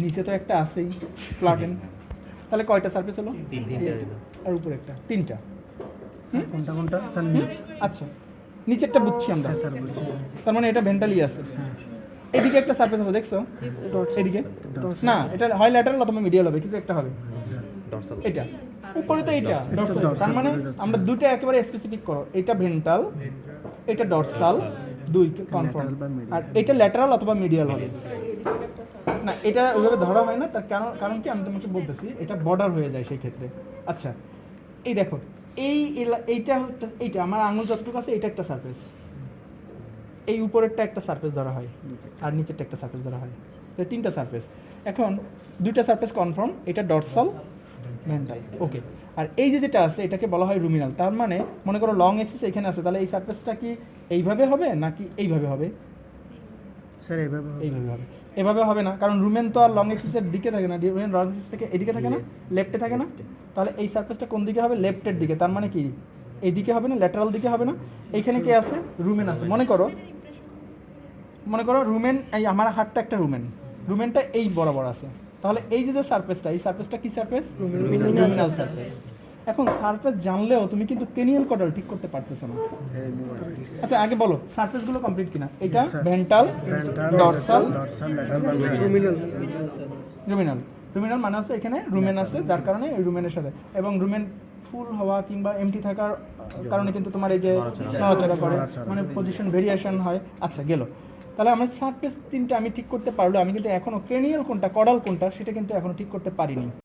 নিচে তো একটা আছেই প্লাটেন, তাহলে কয়টা সারফেস হলো? তিনটা। আর উপরে একটা, তিনটা। কোনটা কোনটা স্যার? আচ্ছা, নিচেরটা বুঝছি আমরা, স্যার বলছি। তার মানে এটা ভেন্টালি আছে। এদিকে একটা সারফেস আছে দেখছো, এদিকে না, এটা হয় ল্যাটারাল অথবা মিডিয়াল হবে, কিছু একটা হবে। ডর্সাল। এটা উপরে তো এইটা ডরসাল, তার মানে আমরা দুটো একেবারে স্পেসিফিক করো, এটা ভেন্টাল, এটা ডরসাল, দুই কনফার্ম, আর এটা ল্যাটারাল অথবা মিডিয়াল হবে না, এটা ওইভাবে ধরা হয় না। তার কারণ কি আমি তোমাকে বলতেছি, এটা বর্ডার হয়ে যায় সেই ক্ষেত্রে। আচ্ছা, এই দেখো, এইটা আমার আঙুল যতটুকু আছে, এটা একটা সারফেস, এই উপরেরটা একটা সারফেস ধরা হয়, আর নিচেরটা একটা সারফেস ধরা হয়, তাই তিনটা সারফেস। এখন দুইটা সারফেস কনফার্ম, এটা ডরসাল, ভেন্টাল, ওকে। আর এই যে যেটা আছে এটাকে বলা হয় রুমিনাল। তার মানে মনে করো লং এক্সিস এখানে আছে, তাহলে এই সারফেসটা কি এইভাবে হবে নাকি এইভাবে হবে? স্যার এইভাবে এইভাবে হবে। এভাবে হবে না, কারণ রুমেন তো আর লং এক্সিসের দিকে থাকে না, রুমেন লং এক্সিস থেকে এদিকে থাকে না, লেফটে থাকে না। তাহলে এই সারফেসটা কোন দিকে হবে? লেফটের দিকে। তার মানে কি এই দিকে হবে না, ল্যাটারাল দিকে হবে না। এইখানে কে আছে? রুমেন আছে। মনে করো রুমেন, এই আমার হাতটা একটা রুমেন, রুমেনটা এই বরাবর আছে। তাহলে এই যে সারফেসটা, এই সারফেসটা কি সারফেস? Ruminal surface. এখন সারফেস জানলেও তুমি কিন্তু ক্রেনিয়াল কর্ডাল ঠিক করতে পারতেছো না। আচ্ছা, আগে বলো সারফেসগুলো কমপ্লিট কিনা। এটা ভেন্টাল, ডরসাল, রুমিনাল। রুমিনাল মানে আছে এখানে রুমেন আছে, যার কারণে ওই রুমেনের সাথে, এবং রুমেন ফুল হওয়া কিংবা এমটি থাকার কারণে কিন্তু তোমার এই যে নড়াচড়া করে, মানে পজিশন ভেরিয়েশন হয়। আচ্ছা, গেল। তাহলে আমার সারফেস তিনটা আমি ঠিক করতে পারলো, আমি কিন্তু এখনো ক্রেনিয়াল কোনটা, কর্ডাল কোনটা, সেটা কিন্তু এখনো ঠিক করতে পারিনি।